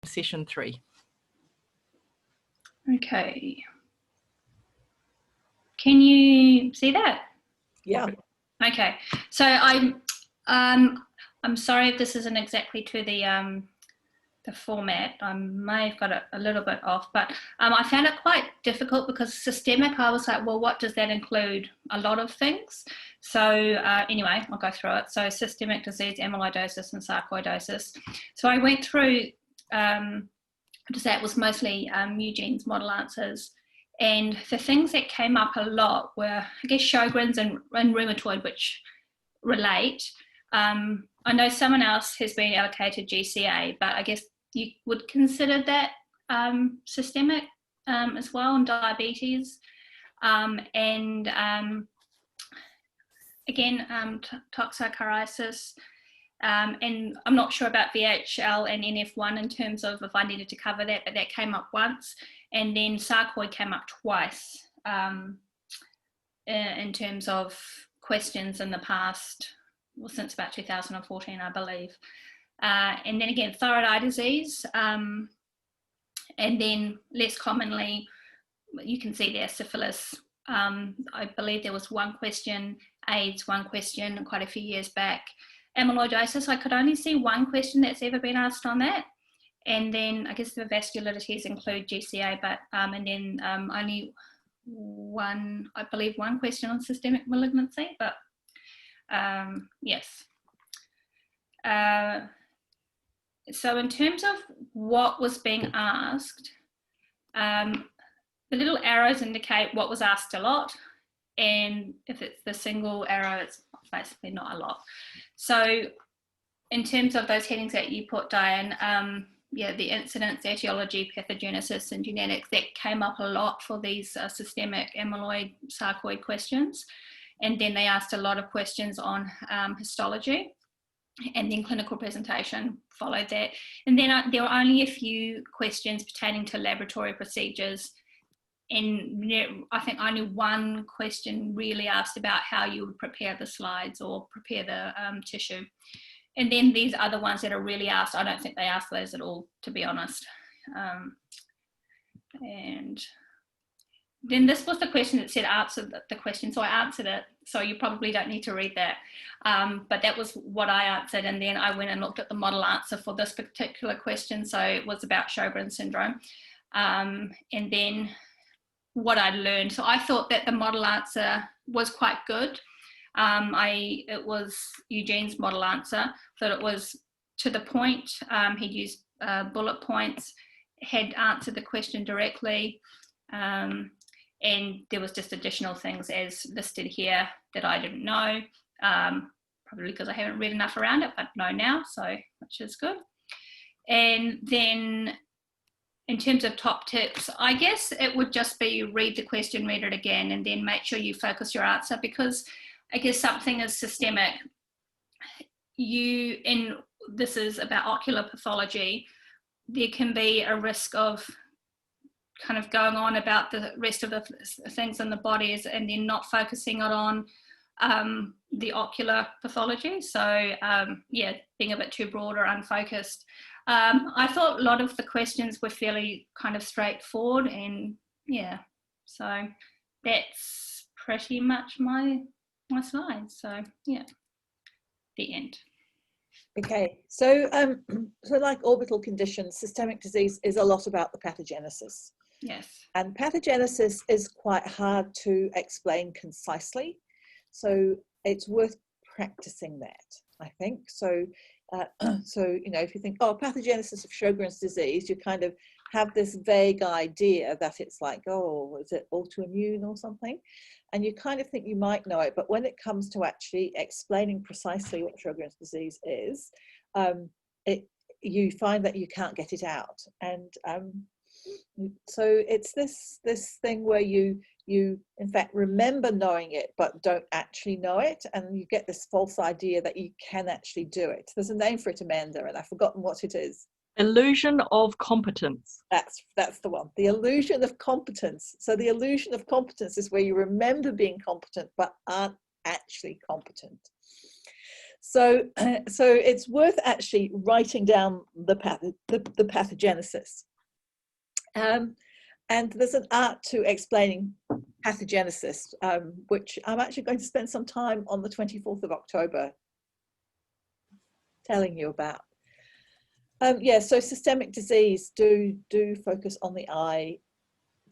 session 3. Okay. Can you see that? Yeah. Okay. So I'm sorry if this isn't exactly to the format. I may have got it a little bit off, but I found it quite difficult because systemic, I was like, well, what does that include? A lot of things. So anyway, I'll go through it. So systemic disease, amyloidosis and sarcoidosis. So I went through, to say it was mostly Eugene's model answers. And the things that came up a lot were, I guess, Sjogren's and rheumatoid, which relate. I know someone else has been allocated GCA, but I guess you would consider that systemic as well, and diabetes. And again, toxocariasis. And I'm not sure about VHL and NF1 in terms of if I needed to cover that, but that came up once. And then sarcoid came up twice in terms of questions in the past, well, since about 2014, I believe. And then again, thyroid eye disease. And then less commonly, you can see there, syphilis. I believe there was one question, AIDS, one question quite a few years back. Amyloidosis, I could only see one question that's ever been asked on that. And then I guess the vascularities include GCA, but and then only one, I believe, one question on systemic malignancy, but yes. So in terms of what was being asked, the little arrows indicate what was asked a lot, and if it's the single arrow, it's basically not a lot. So in terms of those headings that you put, Diane, yeah, the incidence, etiology, pathogenesis, and genetics, that came up a lot for these systemic amyloid sarcoid questions. And then they asked a lot of questions on histology, and then clinical presentation followed that. And then there were only a few questions pertaining to laboratory procedures. And I think only one question really asked about how you would prepare the slides or prepare the tissue. And then these other ones that are really asked, I don't think they asked those at all, to be honest. And then this was the question that said answer the question, so I answered it. So you probably don't need to read that. But that was what I answered. And then I went and looked at the model answer for this particular question. So it was about Sjogren's syndrome. And then what I learned. So I thought that the model answer was quite good. It was Eugene's model answer, that it was to the point. He'd used bullet points, had answered the question directly, and there was just additional things as listed here that I didn't know, probably because I haven't read enough around it, but know now, so which is good. And then in terms of top tips, I guess it would just be read the question, read it again, and then make sure you focus your answer, because I guess something is systemic. And this is about ocular pathology, there can be a risk of kind of going on about the rest of the things in the bodies and then not focusing on the ocular pathology. So yeah, being a bit too broad or unfocused. I thought a lot of the questions were fairly kind of straightforward, and yeah, so that's pretty much my slides. So yeah, the end. Okay, so so like orbital conditions, systemic disease is a lot about the pathogenesis. Yes. And pathogenesis is quite hard to explain concisely, so it's worth practicing that, I think. So so, you know, if you think, oh, pathogenesis of Sjogren's disease, you kind of have this vague idea that it's like, oh, is it autoimmune or something? And you kind of think you might know it, but when it comes to actually explaining precisely what Sjogren's disease is, you find that you can't get it out. And so it's this thing where you in fact remember knowing it but don't actually know it, and you get this false idea that you can actually do it. There's a name for it, Amanda, and I've forgotten what it is. Illusion of competence. That's the one. The illusion of competence. So the illusion of competence is where you remember being competent but aren't actually competent. So, so it's worth actually writing down the pathogenesis. And there's an art to explaining pathogenesis, which I'm actually going to spend some time on the 24th of October telling you about. Yeah, so systemic disease do focus on the eye.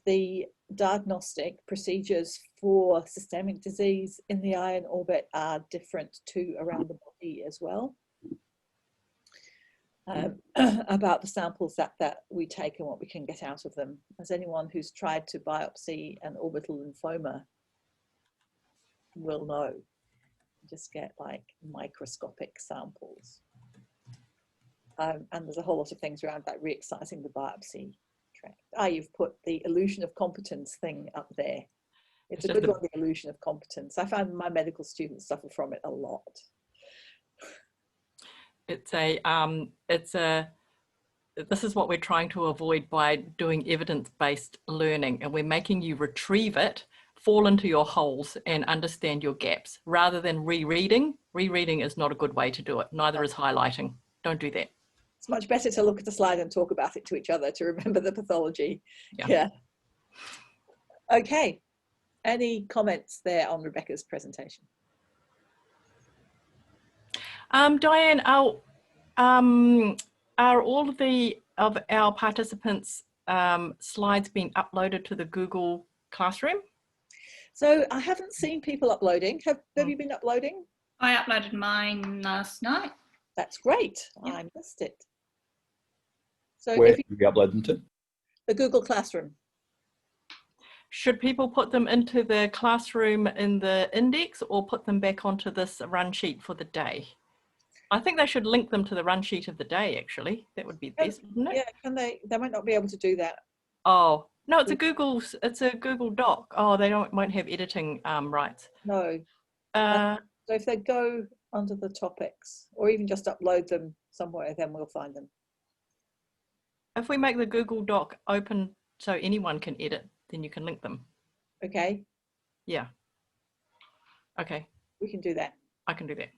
The diagnostic procedures for systemic disease in the eye and orbit are different to around the body as well. About the samples that we take and what we can get out of them. As anyone who's tried to biopsy an orbital lymphoma will know, you just get like microscopic samples. And there's a whole lot of things around like re-excising the biopsy tract. You've put the illusion of competence thing up there. It's a good one, the illusion of competence. I find my medical students suffer from it a lot. This is what we're trying to avoid by doing evidence-based learning, and we're making you retrieve it, fall into your holes and understand your gaps rather than rereading. Rereading is not a good way to do it. Neither is highlighting. Don't do that. It's much better to look at the slide and talk about it to each other to remember the pathology. Yeah. Okay. Any comments there on Rebecca's presentation? Diane, are all of our participants' slides being uploaded to the Google Classroom? So I haven't seen people uploading. Have you been uploading? I uploaded mine last night. That's great. Yeah. I missed it. So where if do you upload them to? the Google Classroom. Should people put them into the classroom in the index or put them back onto this run sheet for the day? I think they should link them to the run sheet of the day, actually. That would be best, wouldn't it? Yeah, can they might not be able to do that. Oh, no, it's a Google Doc. Oh, they won't have editing rights. No. Uh, So if they go under the topics or even just upload them somewhere, then we'll find them. if we make the Google Doc open so anyone can edit, then you can link them. Okay. Yeah. Okay, We can do that. I can do that.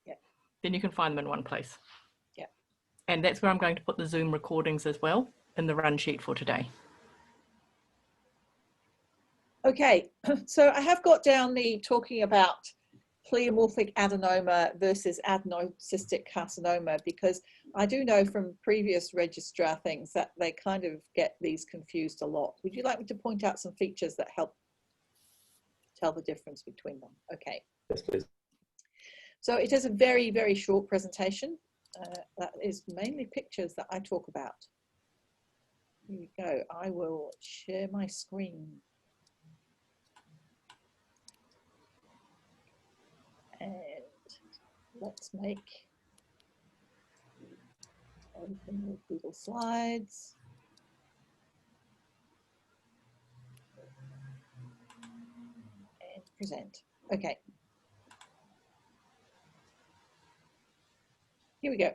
Yeah. Then you can find them in one place. Yeah. And that's where I'm going to put the Zoom recordings as well in the run sheet for today. Okay, so I have got down the talking about pleomorphic adenoma versus adenocystic carcinoma, because I do know from previous registrar things that they kind of get these confused a lot. Would you like me to point out some features that help tell the difference between them? Okay. Yes, please. So it is a very, very short presentation. That is mainly pictures that I talk about. Here we go. I will share my screen. And let's open the Google Slides. And present. Okay. Here we go.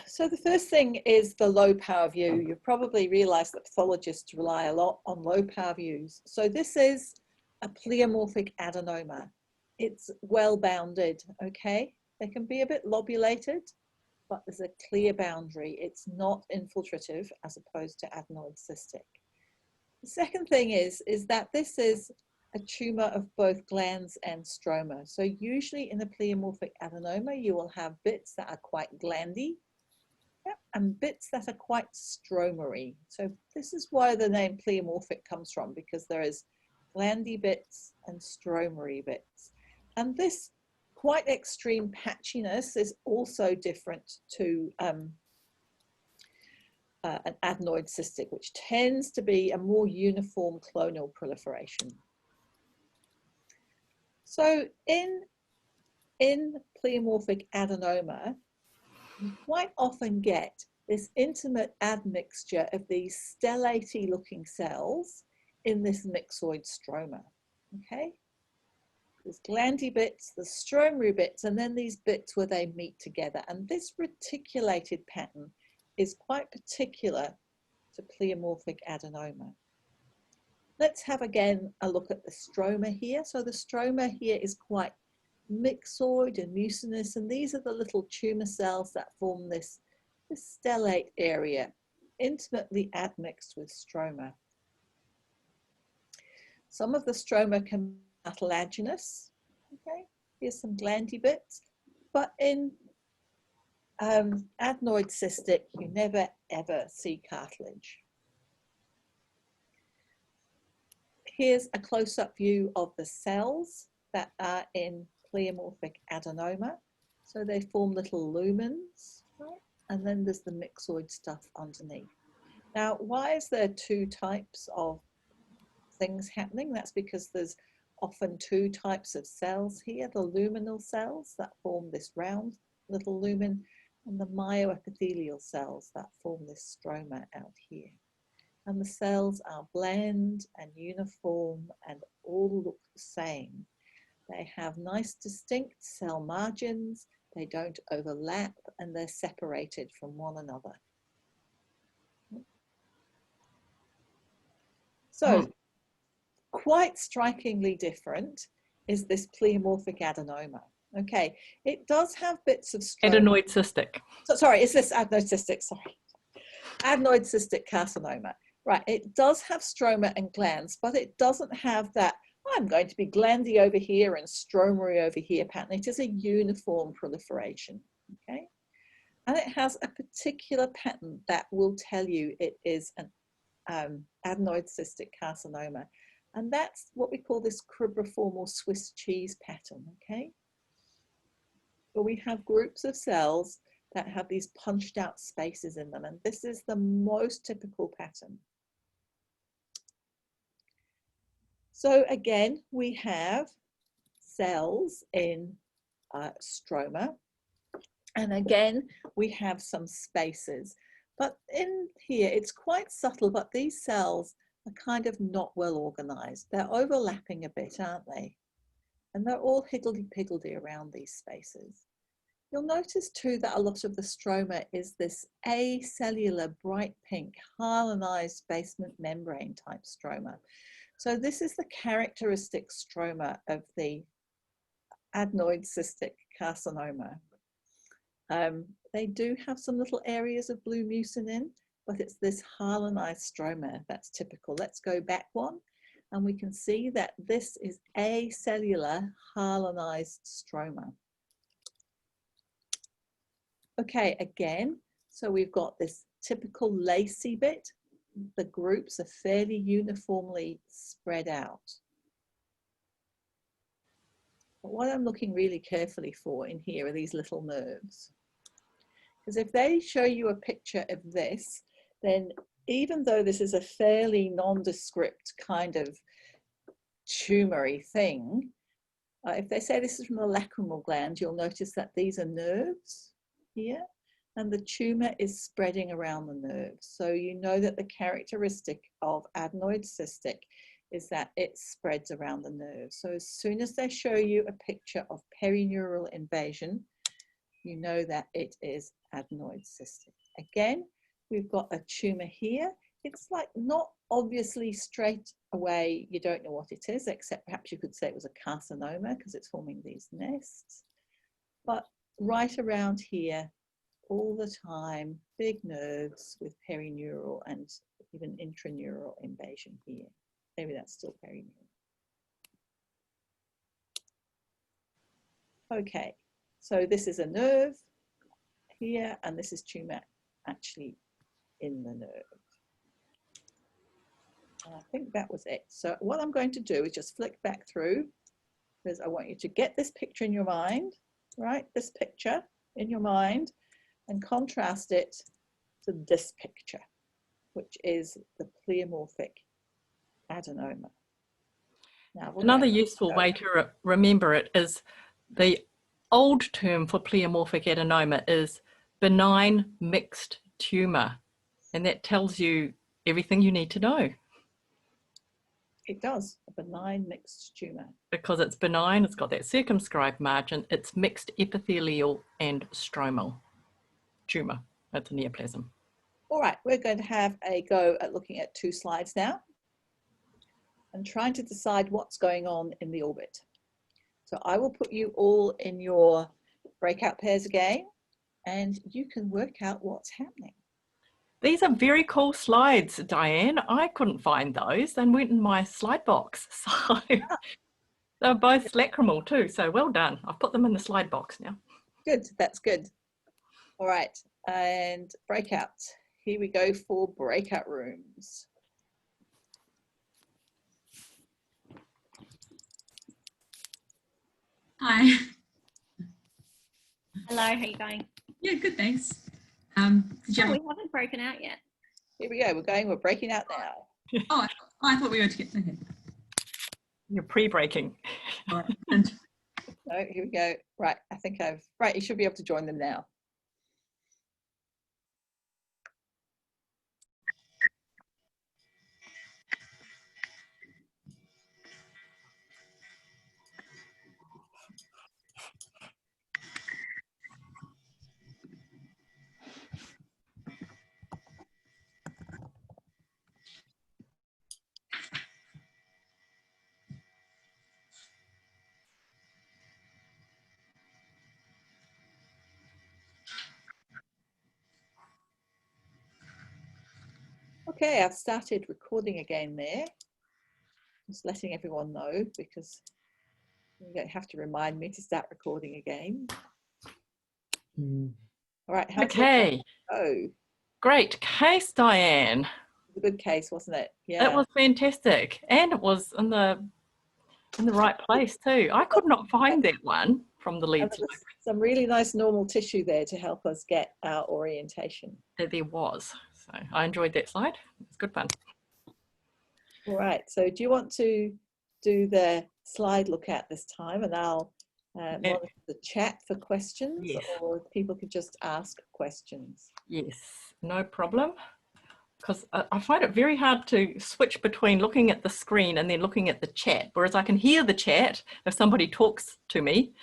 So the first thing is the low power view. You've probably realized that pathologists rely a lot on low power views. So this is a pleomorphic adenoma. It's well bounded, okay? They can be a bit lobulated, but there's a clear boundary. It's not infiltrative as opposed to adenoid cystic. The second thing is that this is a tumor of both glands and stroma. So usually in a pleomorphic adenoma, you will have bits that are quite glandy, and bits that are quite stromary. So this is where the name pleomorphic comes from, because there is glandy bits and stromary bits. And this quite extreme patchiness is also different to an adenoid cystic, which tends to be a more uniform clonal proliferation. So in pleomorphic adenoma, you quite often get this intimate admixture of these stellate-y looking cells in this mixoid stroma, okay? There's glandy bits, the stromary bits, and then these bits where they meet together. And this reticulated pattern is quite particular to pleomorphic adenoma. Let's have again a look at the stroma here. So the stroma here is quite myxoid and mucinous, and these are the little tumor cells that form this stellate area, intimately admixed with stroma. Some of the stroma can be cartilaginous. Okay, here's some glandy bits, but in adenoid cystic, you never ever see cartilage. Here's a close-up view of the cells that are in pleomorphic adenoma. So they form little lumens, right? And then there's the myxoid stuff underneath. Now, why is there two types of things happening? That's because there's often two types of cells here, the luminal cells that form this round little lumen, and the myoepithelial cells that form this stroma out here. And the cells are bland and uniform and all look the same. They have nice distinct cell margins, they don't overlap, and they're separated from one another. So, quite strikingly different is this pleomorphic adenoma. Okay, it does have bits of stroma. Adenoid cystic. So, sorry, is this adenoid cystic? Sorry. Adenoid cystic carcinoma. Right, it does have stroma and glands, but it doesn't have that, I'm going to be glandy over here and stromery over here pattern. It is a uniform proliferation, okay? And it has a particular pattern that will tell you it is an adenoid cystic carcinoma. And that's what we call this cribriform or Swiss cheese pattern, okay? But we have groups of cells that have these punched out spaces in them, and this is the most typical pattern. So again, we have cells in stroma, and again, we have some spaces. But in here, it's quite subtle, but these cells are kind of not well organized. They're overlapping a bit, aren't they? And they're all higgledy-piggledy around these spaces. You'll notice too that a lot of the stroma is this acellular, bright pink, hyalinized basement membrane type stroma. So this is the characteristic stroma of the adenoid cystic carcinoma. They do have some little areas of blue mucin, but it's this hyalinized stroma that's typical. Let's go back one, and we can see that this is acellular hyalinized stroma. Okay, again, so we've got this typical lacy bit. The groups are fairly uniformly spread out. But what I'm looking really carefully for in here are these little nerves. Because if they show you a picture of this, then even though this is a fairly nondescript kind of tumory thing, if they say this is from the lacrimal gland, you'll notice that these are nerves here, and the tumor is spreading around the nerves. So you know that the characteristic of adenoid cystic is that it spreads around the nerves. So as soon as they show you a picture of perineural invasion, you know that it is adenoid cystic. Again, we've got a tumor here. It's like not obviously straight away, you don't know what it is, except perhaps you could say it was a carcinoma because it's forming these nests. But right around here, all the time, big nerves with perineural and even intraneural invasion here. Maybe that's still perineural. Okay, so this is a nerve here, and this is tumor actually in the nerve. And I think that was it. So what I'm going to do is just flick back through, because I want you to get this picture in your mind, right? This picture in your mind, and contrast it to this picture, which is the pleomorphic adenoma. Now, another useful way to remember it is the old term for pleomorphic adenoma is benign mixed tumor, and that tells you everything you need to know. It does, a benign mixed tumor. Because it's benign, it's got that circumscribed margin, it's mixed epithelial and stromal tumor. That's a neoplasm. All right, we're going to have a go at looking at 2 slides now and trying to decide what's going on in the orbit. So I will put you all in your breakout pairs again, and you can work out what's happening. These are very cool slides, Diane. I couldn't find those and went in my slide box. So they're both lacrimal too. So well done. I've put them in the slide box now. Good, that's good. All right, and breakout. Here we go for breakout rooms. Hi. Hello, how are you going? Yeah, good, thanks. Did you Oh, we haven't broken out yet. Here we go, we're breaking out now. Oh, I thought we were to get okay. You're pre-breaking. All right. And No, here we go. Right, I think right, you should be able to join them now. Okay, I've started recording again there. Just letting everyone know because you don't have to remind me to start recording again. All right, how's Okay. Oh, Great case, Diane. it was a good case, wasn't it? Yeah. It was fantastic. And it was in the right place too. I could not find that one from the lead And there was some really nice normal tissue there to help us get our orientation. There was. So I enjoyed that slide. It was good fun. All right, so do you want to do the slide look at this time, and I'll monitor the chat for questions, Yes. or people could just ask questions. Yes, no problem. Because I find it very hard to switch between looking at the screen and then looking at the chat, whereas I can hear the chat if somebody talks to me,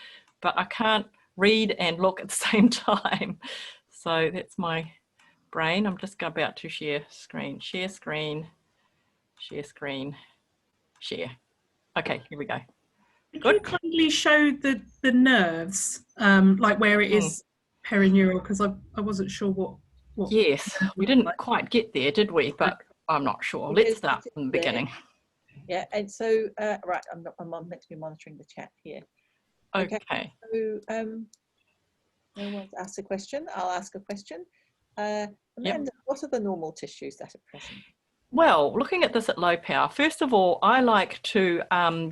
but I can't read and look at the same time. So that's my brain. I'm just about to share screen, share screen, share screen, share. Okay, here we go. Could you kindly show the nerves, like where it is perineural, because I wasn't sure what. Yes, we didn't quite get there, did we? But I'm not sure. Let's start from the beginning. Yeah, and so right, I'm meant to be monitoring the chat here. Okay. So no one's asked a question. I'll ask a question. Amanda, what are the normal tissues that are present? Well, looking at this at low power, first of all, I like to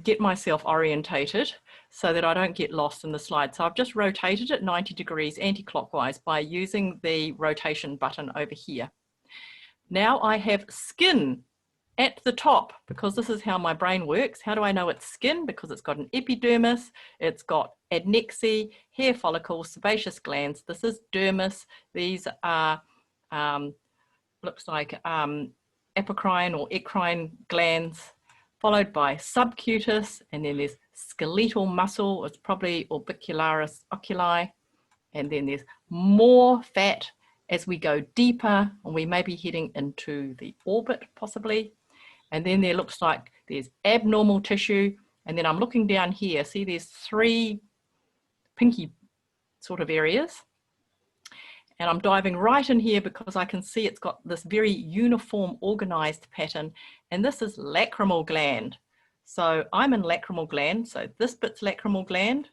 get myself orientated so that I don't get lost in the slide. So I've just rotated it 90 degrees anti-clockwise by using the rotation button over here. Now I have skin at the top, because this is how my brain works. How do I know it's skin? Because it's got an epidermis, it's got adnexae, hair follicles, sebaceous glands. This is dermis. These are, looks like apocrine or ecrine glands, followed by subcutis, and then there's skeletal muscle. It's probably orbicularis oculi, and then there's more fat as we go deeper, and we may be heading into the orbit possibly. And then there looks like there's abnormal tissue, and then I'm looking down here, see there's 3 pinky sort of areas. And I'm diving right in here because I can see it's got this very uniform organized pattern, and this is lacrimal gland. So I'm in lacrimal gland, so this bit's lacrimal gland,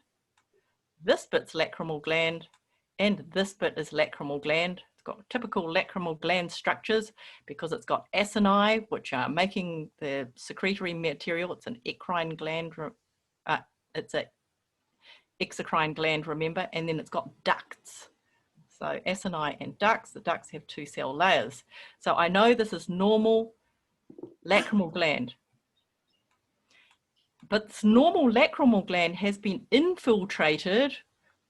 this bit's lacrimal gland, and this bit is lacrimal gland. It's got typical lacrimal gland structures because it's got acini, which are making the secretory material. It's an ecrine gland, it's a exocrine gland, remember, and then it's got ducts. So acini and ducts, the ducts have 2 cell layers. So I know this is normal lacrimal gland. But this normal lacrimal gland has been infiltrated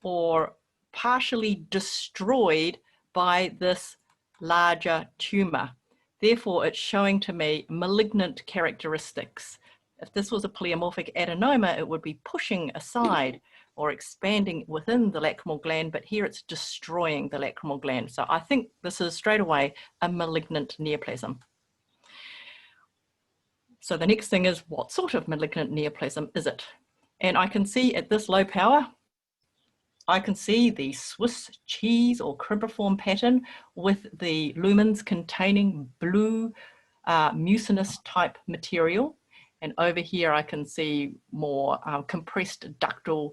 or partially destroyed by this larger tumor. Therefore, it's showing to me malignant characteristics. If this was a pleomorphic adenoma, it would be pushing aside or expanding within the lacrimal gland, but here it's destroying the lacrimal gland. So I think this is straight away a malignant neoplasm. So the next thing is, what sort of malignant neoplasm is it? And I can see at this low power, I can see the Swiss cheese or cribriform pattern with the lumens containing blue mucinous type material. And over here, I can see more compressed ductal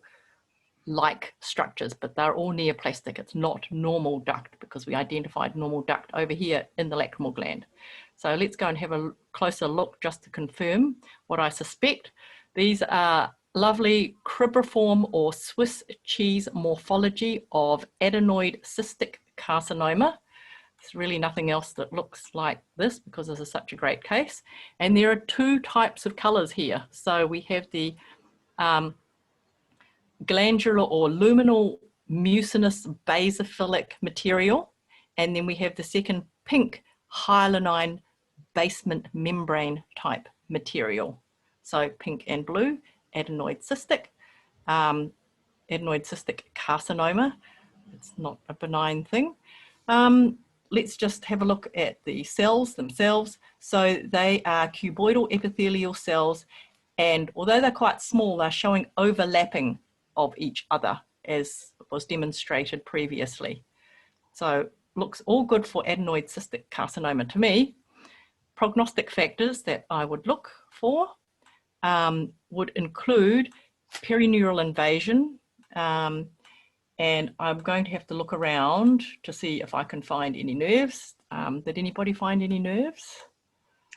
like structures, but they're all neoplastic. It's not normal duct because we identified normal duct over here in the lacrimal gland. So let's go and have a closer look just to confirm what I suspect. These are lovely cribriform or Swiss cheese morphology of adenoid cystic carcinoma. There's really nothing else that looks like this because this is such a great case. And there are two types of colors here. So we have the glandular or luminal mucinous basophilic material, and then we have the second pink hyalinine basement membrane type material. So pink and blue, adenoid cystic carcinoma. It's not a benign thing. Let's just have a look at the cells themselves. So they are cuboidal epithelial cells, and although they're quite small, they're showing overlapping of each other, as was demonstrated previously. So looks all good for adenoid cystic carcinoma to me. Prognostic factors that I would look for would include perineural invasion, and I'm going to have to look around to see if I can find any nerves. Did anybody find any nerves?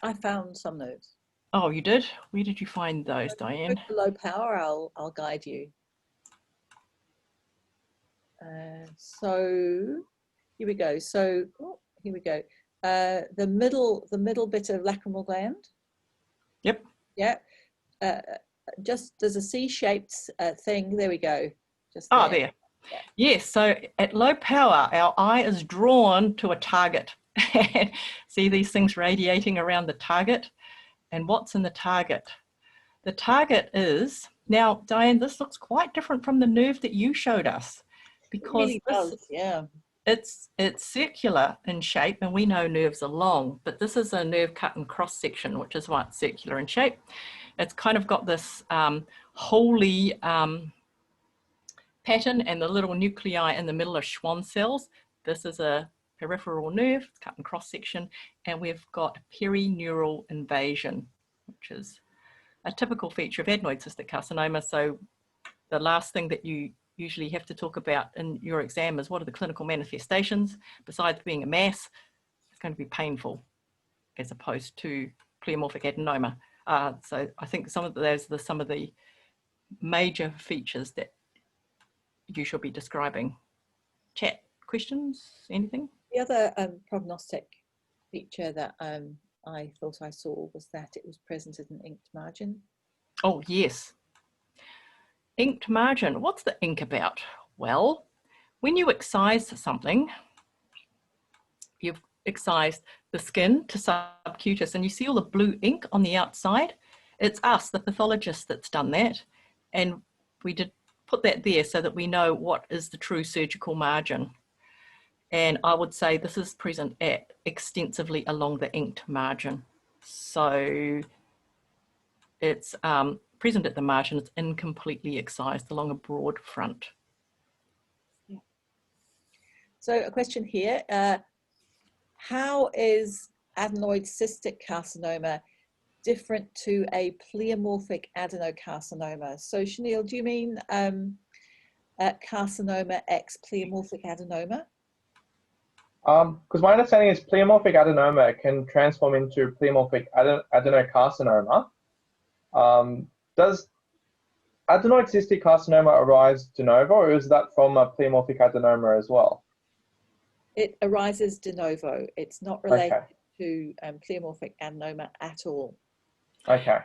I found some nerves. Oh, you did? Where did you find those, Diane? Low power, I'll guide you. So here we go. So here we go. The middle bit of lacrimal gland. Yep. Yeah. Just there's a C-shaped thing. There we go. Just there. Oh, there. Yeah. Yes. So at low power, our eye is drawn to a target. See these things radiating around the target. And what's in the target? The target is, now, Diane, this looks quite different from the nerve that you showed us, because it really does, yeah. It's circular in shape, and we know nerves are long, but this is a nerve cut and cross section, which is why it's circular in shape. It's kind of got this holy pattern, and the little nuclei in the middle are Schwann cells. This is a peripheral nerve, it's cut and cross section, and we've got perineural invasion, which is a typical feature of adenoid cystic carcinoma. So the last thing that you usually have to talk about in your exam is what are the clinical manifestations. Besides being a mass, it's going to be painful as opposed to pleomorphic adenoma. So I think some of those are some of the major features that you should be describing. Chat, questions, anything? The other prognostic feature that I thought I saw was that it was present as an inked margin. Oh, yes. Inked margin. What's the ink about? Well, when you excise something, you've excised the skin to subcutaneous, and you see all the blue ink on the outside. It's us, the pathologist, that's done that. And we did put that there so that we know what is the true surgical margin. And I would say this is present extensively along the inked margin. So it's present at the margin, it's incompletely excised along a broad front. Yeah. So a question here, how is adenoid cystic carcinoma different to a pleomorphic adenocarcinoma? So Chanel, do you mean carcinoma x pleomorphic adenoma? Because my understanding is pleomorphic adenoma can transform into pleomorphic adenocarcinoma. Does adenoid cystic carcinoma arise de novo, or is that from a pleomorphic adenoma as well? It arises de novo. It's not related to pleomorphic adenoma at all. Okay.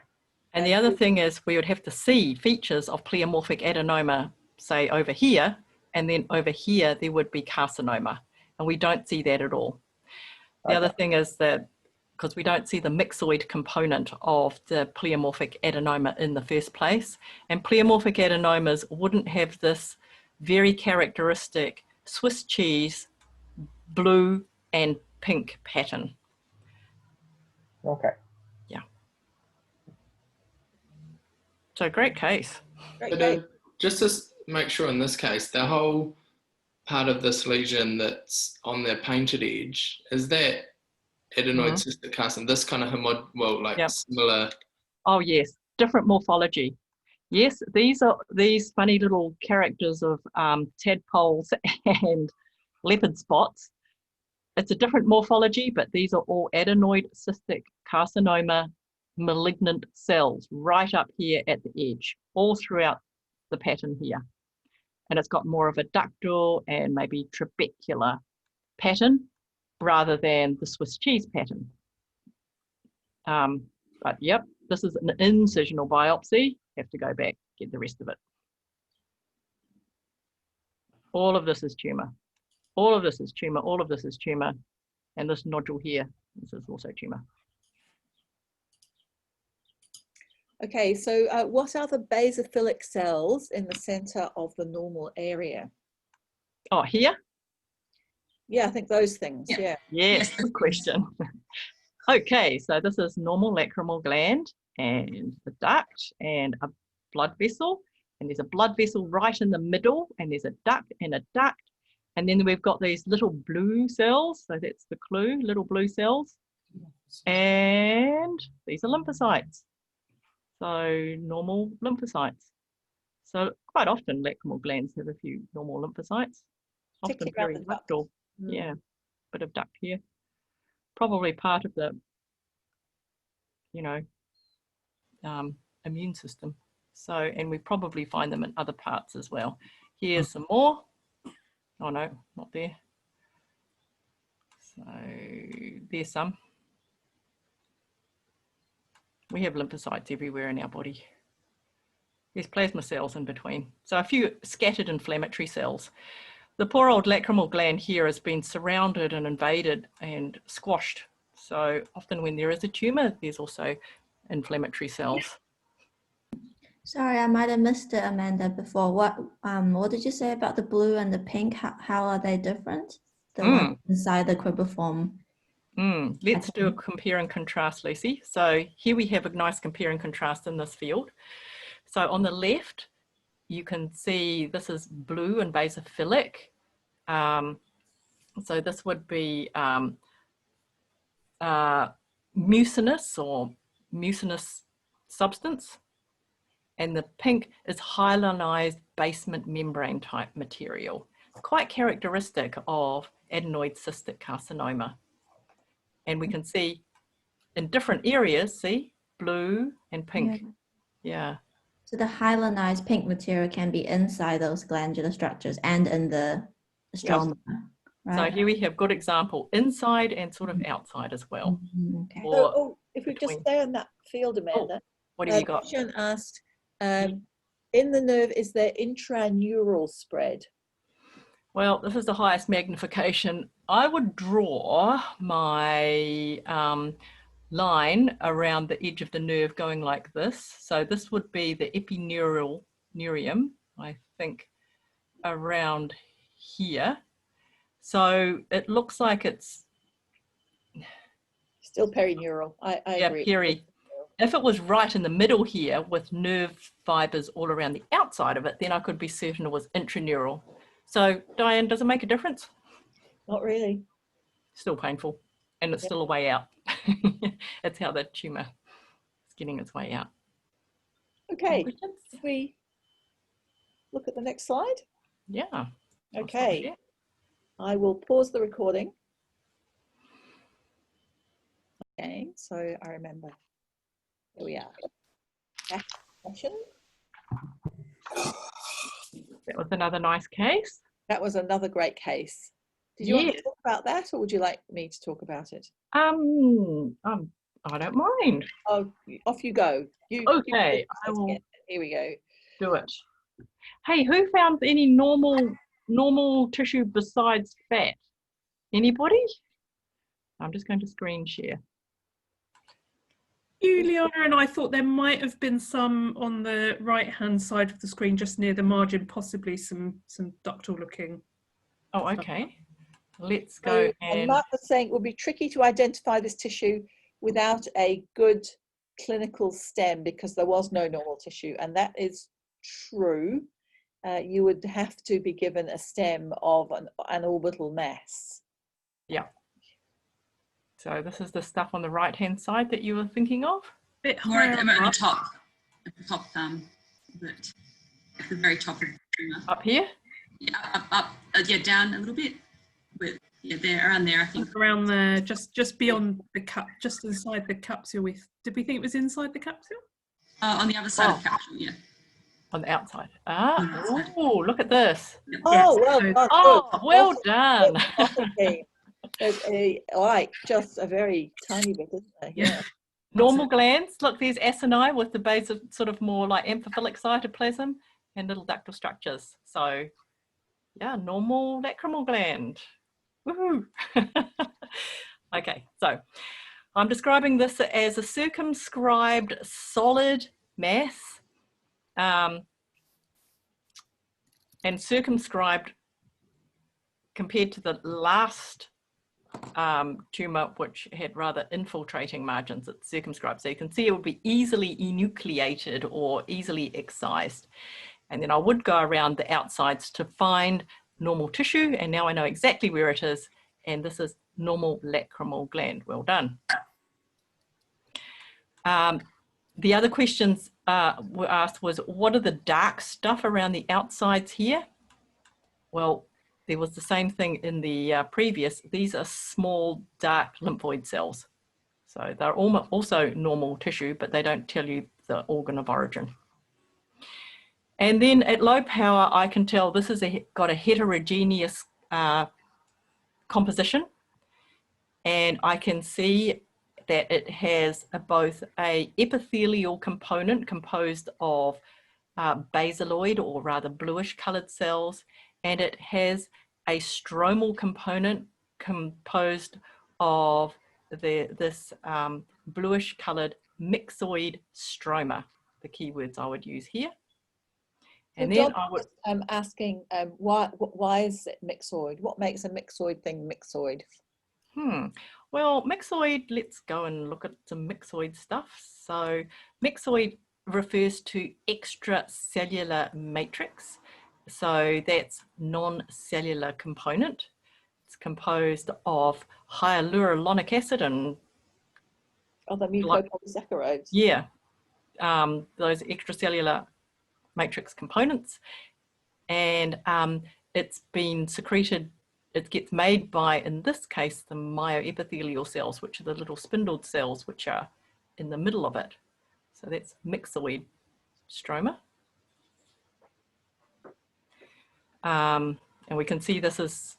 And the other thing is we would have to see features of pleomorphic adenoma, say over here, and then over here there would be carcinoma. And we don't see that at all. The other thing is that because we don't see the mixoid component of the pleomorphic adenoma in the first place, and pleomorphic adenomas wouldn't have this very characteristic Swiss cheese blue and pink pattern. Okay. Yeah. So great case. Great, But just to make sure in this case, the whole part of this lesion that's on the painted edge, is that adenoid cystic carcinoma, this kind of similar? Oh yes, different morphology. Yes, these are these funny little characters of tadpoles and leopard spots. It's a different morphology, but these are all adenoid cystic carcinoma malignant cells right up here at the edge, all throughout the pattern here. And it's got more of a ductal and maybe trabecular pattern rather than the Swiss cheese pattern. But yep, this is an incisional biopsy. Have to go back, get the rest of it. All of this is tumor. All of this is tumor. All of this is tumor. And this nodule here, this is also tumor. Okay, so what are the basophilic cells in the center of the normal area? Oh, here? Yeah, I think those things, yeah. Yes, good question. Okay, so this is normal lacrimal gland and the duct and a blood vessel. And there's a blood vessel right in the middle, and there's a duct and a duct. And then we've got these little blue cells. So that's the clue, little blue cells. And these are lymphocytes. So normal lymphocytes. So quite often lacrimal glands have a few normal lymphocytes. Often very ductal. Yeah, bit of duct here. Probably part of the, immune system. So, and we probably find them in other parts as well. Here's some more. Oh no, not there. So there's some. We have lymphocytes everywhere in our body. There's plasma cells in between. So a few scattered inflammatory cells. The poor old lacrimal gland here has been surrounded and invaded and squashed. So often when there is a tumor, there's also inflammatory cells. Sorry, I might have missed it, Amanda, before. What did you say about the blue and the pink? How are they different? The one inside the cribriform. Let's do a compare and contrast, Lucy. So here we have a nice compare and contrast in this field. So on the left, you can see this is blue and basophilic. So this would be mucinous or mucinous substance. And the pink is hyalinized basement membrane type material, quite characteristic of adenoid cystic carcinoma. And we can see in different areas, see, blue and pink. Yeah. So the hyalinized pink material can be inside those glandular structures and in the stroma. Yes. Right? So here we have good example, inside and sort of outside as well. Okay. So, if we just stay on that field, Amanda. What have you got? Question asked, in the nerve, is there intraneural spread? Well, this is the highest magnification. I would draw my line around the edge of the nerve going like this. So this would be the epineural neurium, I think, around here. So it looks like it's still perineural. I agree. Peri. If it was right in the middle here with nerve fibers all around the outside of it, then I could be certain it was intraneural. So Diane, does it make a difference? Not really. Still painful, and it's still a way out. It's how the tumor is getting its way out. Okay, if we look at the next slide. Yeah. Okay, I will pause the recording. Okay, so I remember. Here we are. Back session. That was another nice case. That was another great case. Did you want to talk about that, or would you like me to talk about it? I don't mind. Oh, off you go. Okay, I will. Here we go. Do it. Hey, who found any normal tissue besides fat? Anybody? I'm just going to screen share. Juliana and I thought there might have been some on the right-hand side of the screen, just near the margin, possibly some ductal looking. Oh, okay. Let's go. And Mark was saying it would be tricky to identify this tissue without a good clinical stem because there was no normal tissue, and that is true, you would have to be given a stem of an orbital mass. Yeah. So this is the stuff on the right-hand side that you were thinking of? Bit More higher at the up. top, but at the very top of the tumor. Up here? Yeah, up, yeah, down a little bit. But yeah, there, around there, I think. Around there, just beyond the cup, just inside the capsule. Did we think it was inside the capsule? On the other side of the capsule, yeah. On the outside. Ah, On the outside. oh, look at this. Oh, well done. Oh, good. well done. Like just a very tiny bit, isn't it? Yeah. Normal glands. Look, there's acini with the base of sort of more like emphyphilic cytoplasm and little ductal structures. So, yeah, normal lacrimal gland. Woohoo! Okay, so I'm describing this as a circumscribed solid mass. And circumscribed compared to the last tumour, which had rather infiltrating margins, it's circumscribed. So you can see it would be easily enucleated or easily excised. And then I would go around the outsides to find normal tissue, and now I know exactly where it is, and this is normal lacrimal gland. Well done. The other questions were asked was, what are the dark stuff around the outsides here? Well, there was the same thing in the previous. These are small dark lymphoid cells. So they're also normal tissue, but they don't tell you the organ of origin. And then at low power, I can tell this has got a heterogeneous composition. And I can see that it has both a epithelial component composed of basaloid, or rather bluish colored cells, and it has a stromal component composed of this bluish colored mixoid stroma, the keywords I would use here. And so then I would... I'm asking why is it mixoid? What makes a mixoid thing mixoid? Well, mixoid, let's go and look at some mixoid stuff. So mixoid refers to extracellular matrix. So that's non-cellular component. It's composed of hyaluronic acid and other mucopolysaccharides. Yeah, those extracellular matrix components. And it's been secreted. It gets made by, in this case, the myoepithelial cells, which are the little spindled cells which are in the middle of it. So that's mixoid stroma. And we can see this is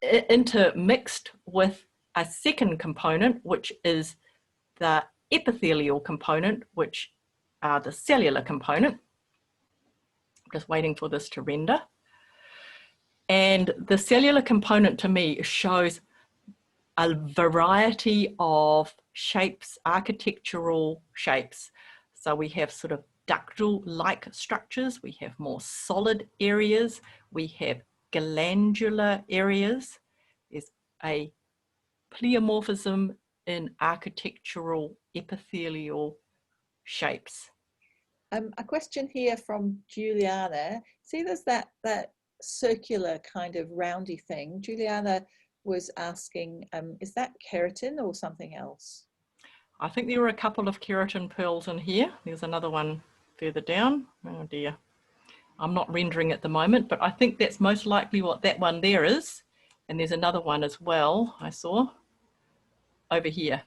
intermixed with a second component, which is the epithelial component, which are the cellular component. I'm just waiting for this to render. And the cellular component to me shows a variety of shapes, architectural shapes. So we have sort of ductal-like structures, we have more solid areas, we have glandular areas. There's a pleomorphism in architectural epithelial shapes. A question here from Juliana. See, there's that circular kind of roundy thing. Juliana was asking, is that keratin or something else? I think there were a couple of keratin pearls in here. There's another one further down. Oh dear. I'm not rendering at the moment, but I think that's most likely what that one there is. And there's another one as well, I saw, over here.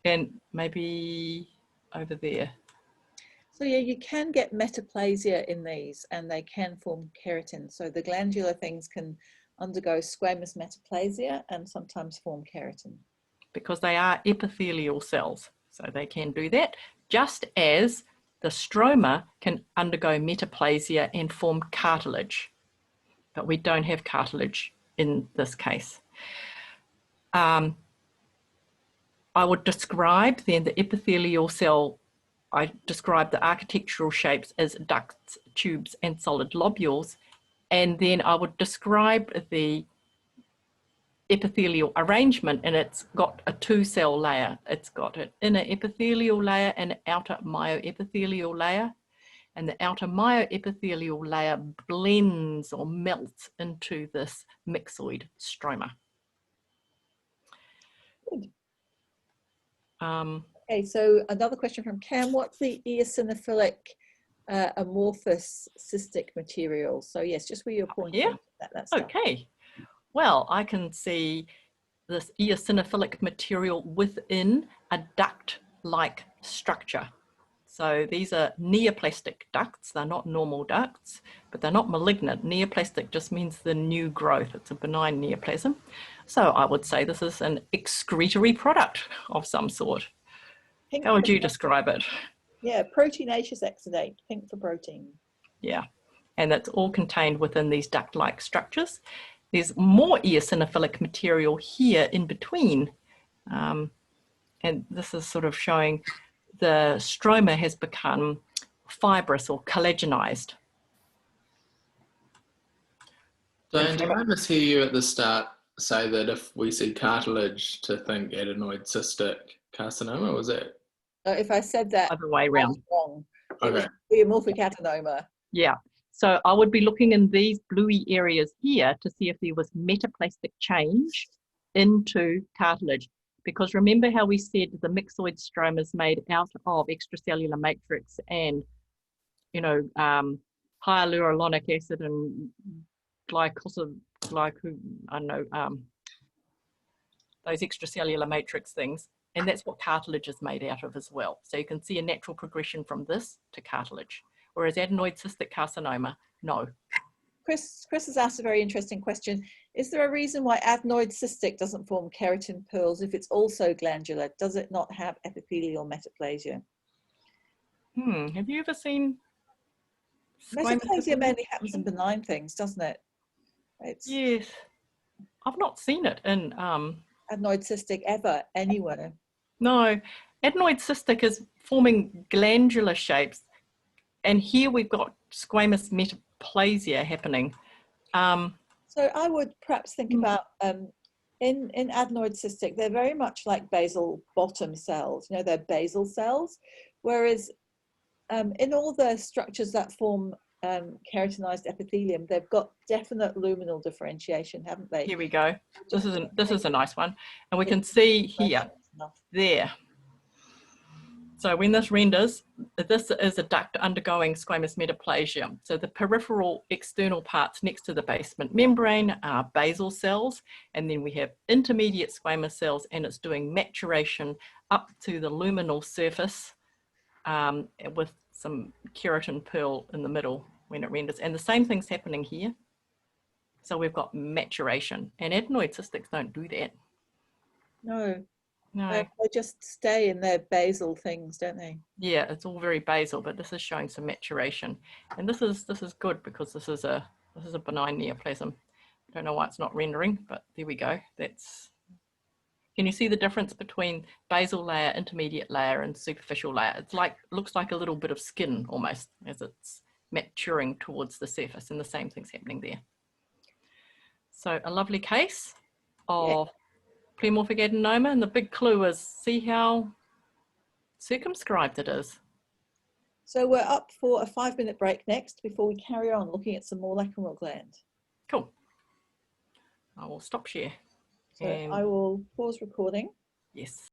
And maybe over there. So yeah, you can get metaplasia in these, and they can form keratin. So the glandular things can undergo squamous metaplasia and sometimes form keratin. Because they are epithelial cells, so they can do that, just as the stroma can undergo metaplasia and form cartilage. But we don't have cartilage in this case. I would describe then the epithelial cell, I describe the architectural shapes as ducts, tubes, and solid lobules. And then I would describe the epithelial arrangement, and it's got a two-cell layer. It's got an inner epithelial layer and an outer myoepithelial layer. and the outer myoepithelial layer blends or melts into this myxoid stroma. Good. Okay, so another question from Cam. What's the eosinophilic amorphous cystic material? So yes, just where you're pointing. Yeah. That stuff. Okay. Well, I can see this eosinophilic material within a duct-like structure. So these are neoplastic ducts. They're not normal ducts, but they're not malignant. Neoplastic just means the new growth. It's a benign neoplasm. So I would say this is an excretory product of some sort. Pink How would you describe it? Yeah, proteinaceous exudate, pink for protein. Yeah, and that's all contained within these duct-like structures. There's more eosinophilic material here in between. And this is sort of showing the stroma has become fibrous or collagenized. Diane, did I mishear you at the start say that if we see cartilage to think adenoid cystic carcinoma? Was it? If I said that Other way around. wrong, it was Okay. pleomorphic adenoma. Yeah, so I would be looking in these bluey areas here to see if there was metaplastic change into cartilage. Because remember how we said the myxoid stroma is made out of extracellular matrix and, you know, hyaluronic acid and those extracellular matrix things. And that's what cartilage is made out of as well. So you can see a natural progression from this to cartilage. Whereas adenoid cystic carcinoma, no. Chris has asked a very interesting question. Is there a reason why adenoid cystic doesn't form keratin pearls if it's also glandular? Does it not have epithelial metaplasia? Have you ever seen Metaplasia mainly happens in benign things, doesn't it? Yes, I've not seen it in adenoid cystic ever anywhere. No, adenoid cystic is forming glandular shapes, and here we've got squamous metaplasia happening. So I would perhaps think about in adenoid cystic, they're very much like basal bottom cells. You know, they're basal cells, whereas in all the structures that form keratinized epithelium, they've got definite luminal differentiation, haven't they? Here we go. This is a nice one, and we can see here, there. So when this renders, this is a duct undergoing squamous metaplasia. So the peripheral external parts next to the basement membrane are basal cells, and then we have intermediate squamous cells, and it's doing maturation up to the luminal surface with some keratin pearl in the middle when it renders. And the same thing's happening here. So we've got maturation, and adenoid cystics don't do that. No. No. They just stay in their basal things, don't they? Yeah, it's all very basal, but this is showing some maturation, and this is good because this is a benign neoplasm. I don't know why it's not rendering, but there we go. Can you see the difference between basal layer, intermediate layer, and superficial layer? It's looks like a little bit of skin almost as it's maturing towards the surface, and the same thing's happening there. So a lovely case of pleomorphic adenoma, and the big clue is see how circumscribed it is. So we're up for a 5-minute break next before we carry on looking at some more lacrimal gland. Cool. I will stop share. So I will pause recording. Yes.